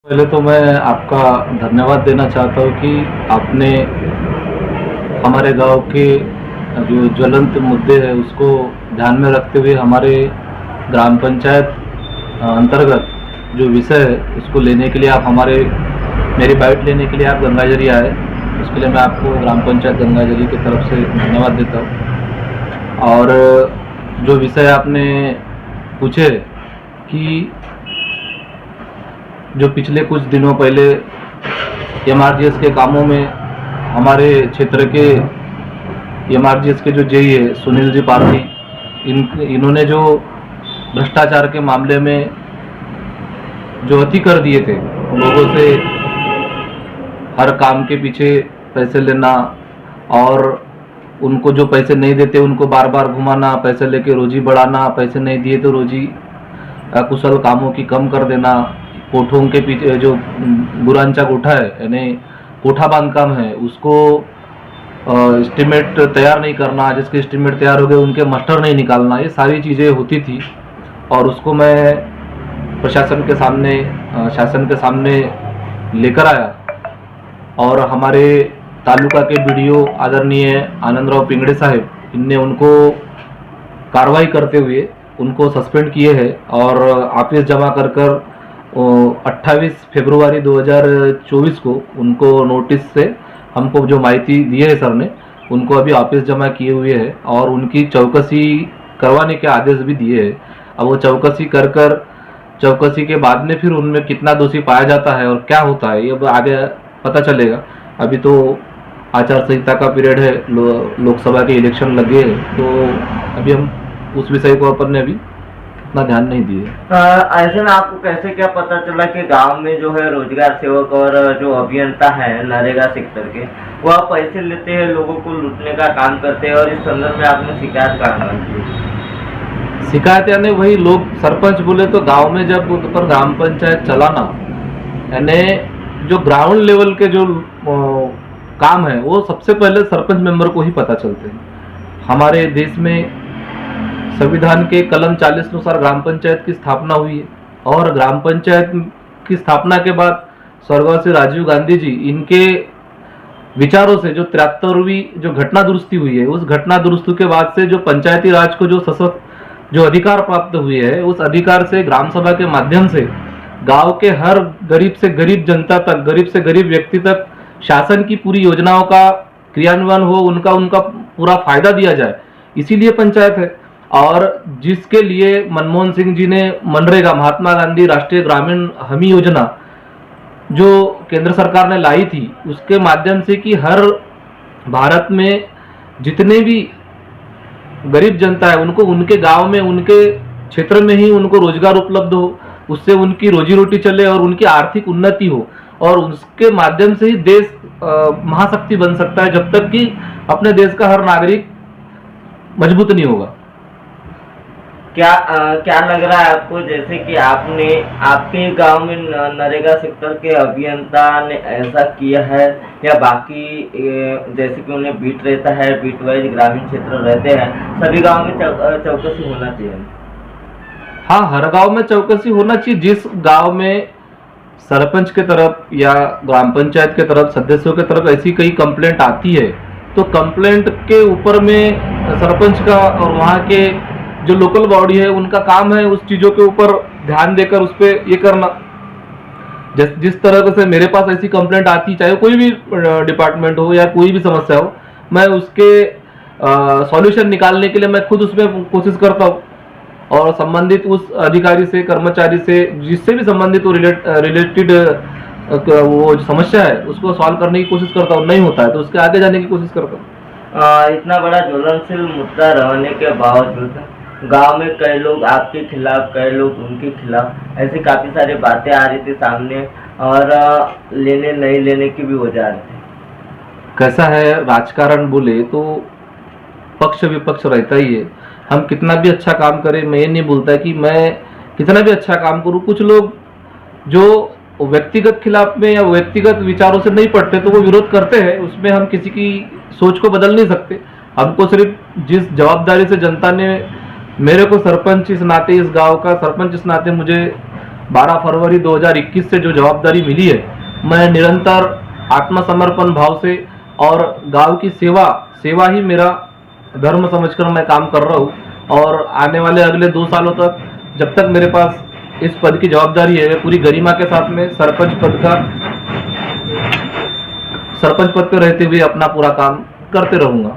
पहले तो मैं आपका धन्यवाद देना चाहता हूँ कि आपने हमारे गांव के जो ज्वलंत मुद्दे हैं उसको ध्यान में रखते हुए हमारे ग्राम पंचायत अंतर्गत जो विषय है उसको लेने के लिए आप मेरी बाइट लेने के लिए आप गंगाजरी आए। उसके लिए मैं आपको ग्राम पंचायत गंगाजरी की तरफ से धन्यवाद देता हूँ। और जो विषय आपने पूछे कि जो पिछले कुछ दिनों पहले एमआरजीएस के कामों में हमारे क्षेत्र के एमआरजीएस के जो जेई है सुनील जी पारसी, इन्होंने जो भ्रष्टाचार के मामले में जो अति कर दिए थे, लोगों से हर काम के पीछे पैसे लेना और उनको जो पैसे नहीं देते उनको बार बार घुमाना, पैसे लेके रोजी बढ़ाना, पैसे नहीं दिए तो रोजी अकुशल कामों की कम कर देना, कोठों के पीछे जो बुरांचा कोठा है यानी कोठा बांधकाम है उसको एस्टिमेट तैयार नहीं करना, जिसके एस्टिमेट तैयार हो गए उनके मास्टर नहीं निकालना, ये सारी चीज़ें होती थी। और उसको मैं प्रशासन के सामने शासन के सामने लेकर आया और हमारे तालुका के बीडीओ आदरणीय आनंदराव पिंगड़े साहब, इनने उनको कार्रवाई करते हुए उनको सस्पेंड किए हैं और ऑफिस जमा कर 28 फरवरी 2024 को उनको नोटिस से हमको जो माहिती दी है सर ने, उनको अभी ऑफिस जमा किए हुए हैं और उनकी चौकसी करवाने के आदेश भी दिए हैं। अब वो चौकसी के बाद में फिर उनमें कितना दोषी पाया जाता है और क्या होता है ये अब आगे पता चलेगा। अभी तो आचार संहिता का पीरियड है, लोकसभा के इलेक्शन लगे हैं, तो अभी हम उस विषय को अपन ने अभी इतना ध्यान नहीं दिए। ऐसे में आपको कैसे क्या पता चला कि गांव में जो है रोजगार सेवक और जो अभियंता है नरेगा सेक्टर के, वह पैसे लेते हैं, लोगों को लूटने का काम करते हैं और इस संदर्भ में आपने शिकायत कहाँ की? शिकायत यानी वही लोग सरपंच बोले तो गांव में जब उन पर ग्राम पंचायत चलाना यानी जो ग्राउंड लेवल के जो काम है वो सबसे पहले सरपंच मेंबर को ही पता चलते हैं। हमारे देश में संविधान के कलम 40 अनुसार ग्राम पंचायत की स्थापना हुई है और ग्राम पंचायत की स्थापना के बाद स्वर्गवासी राजीव गांधी जी, इनके विचारों से जो 73वीं जो घटना दुरुस्ती हुई है, उस घटना दुरुस्ती के बाद से जो पंचायती राज को जो सशक्त जो अधिकार प्राप्त हुए हैं, उस अधिकार से ग्राम सभा के माध्यम से गांव के हर गरीब से गरीब जनता तक, गरीब से गरीब व्यक्ति तक शासन की पूरी योजनाओं का क्रियान्वयन हो, उनका पूरा फायदा दिया जाए, इसीलिए पंचायत है। और जिसके लिए मनमोहन सिंह जी ने मनरेगा, महात्मा गांधी राष्ट्रीय ग्रामीण हमी योजना जो केंद्र सरकार ने लाई थी, उसके माध्यम से कि हर भारत में जितने भी गरीब जनता है उनको उनके गांव में, उनके क्षेत्र में ही उनको रोजगार उपलब्ध हो, उससे उनकी रोजी रोटी चले और उनकी आर्थिक उन्नति हो, और उसके माध्यम से ही देश महाशक्ति बन सकता है, जब तक कि अपने देश का हर नागरिक मजबूत नहीं होगा। क्या लग रहा है आपको, जैसे कि आपके गांव में नरेगा सेक्टर के अभियंता ने ऐसा किया है या बाकी जैसे कि उन्हें बीट रहता है, बीट वाइज ग्रामीण क्षेत्र रहते हैं, सभी गांव में चौकसी होना चाहिए? हाँ, हर गांव में चौकसी होना चाहिए। जिस गांव में सरपंच के तरफ या ग्राम पंचायत के तरफ सदस्यों के तरफ ऐसी कई कंप्लेंट आती है, तो कंप्लेंट के ऊपर में सरपंच का और वहाँ के जो लोकल बॉडी है उनका काम है उस चीज़ों के ऊपर ध्यान देकर उस पर ये करना। जिस तरह से मेरे पास ऐसी कंप्लेंट आती, चाहे कोई भी डिपार्टमेंट हो या कोई भी समस्या हो, मैं उसके सॉल्यूशन निकालने के लिए मैं खुद उसमें कोशिश करता हूँ और संबंधित उस अधिकारी से, कर्मचारी से, जिससे भी संबंधित वो रिलेटेड वो समस्या है उसको सॉल्व करने की कोशिश करता हूँ। नहीं होता है तो उसके आगे जाने की कोशिश करता हूँ। इतना बड़ा ज्वलनशील मुद्दा रहने के बावजूद गांव में कई लोग आपके खिलाफ, कई लोग उनके खिलाफ, ऐसी काफी सारी बातें आ रही थी सामने और लेने नहीं लेने की भी वजह रही थी। कैसा है, राजकारण बोले तो पक्ष विपक्ष रहता ही है। हम कितना भी अच्छा काम करें, मैं ये नहीं बोलता कि मैं कितना भी अच्छा काम करूं, कुछ लोग जो व्यक्तिगत खिलाफ में या व्यक्तिगत विचारों से नहीं पड़ते तो वो विरोध करते हैं, उसमें हम किसी की सोच को बदल नहीं सकते। हमको सिर्फ जिस जवाबदारी से जनता ने मेरे को सरपंच इस नाते, इस गांव का सरपंच इस नाते मुझे 12 फरवरी 2021 से जो जवाबदारी मिली है, मैं निरंतर आत्मसमर्पण भाव से और गांव की सेवा ही मेरा धर्म समझकर मैं काम कर रहा हूँ। और आने वाले अगले 2 सालों तक, जब तक मेरे पास इस पद की जवाबदारी है, मैं पूरी गरिमा के साथ में सरपंच पद पे रहते हुए अपना पूरा काम करते रहूँगा।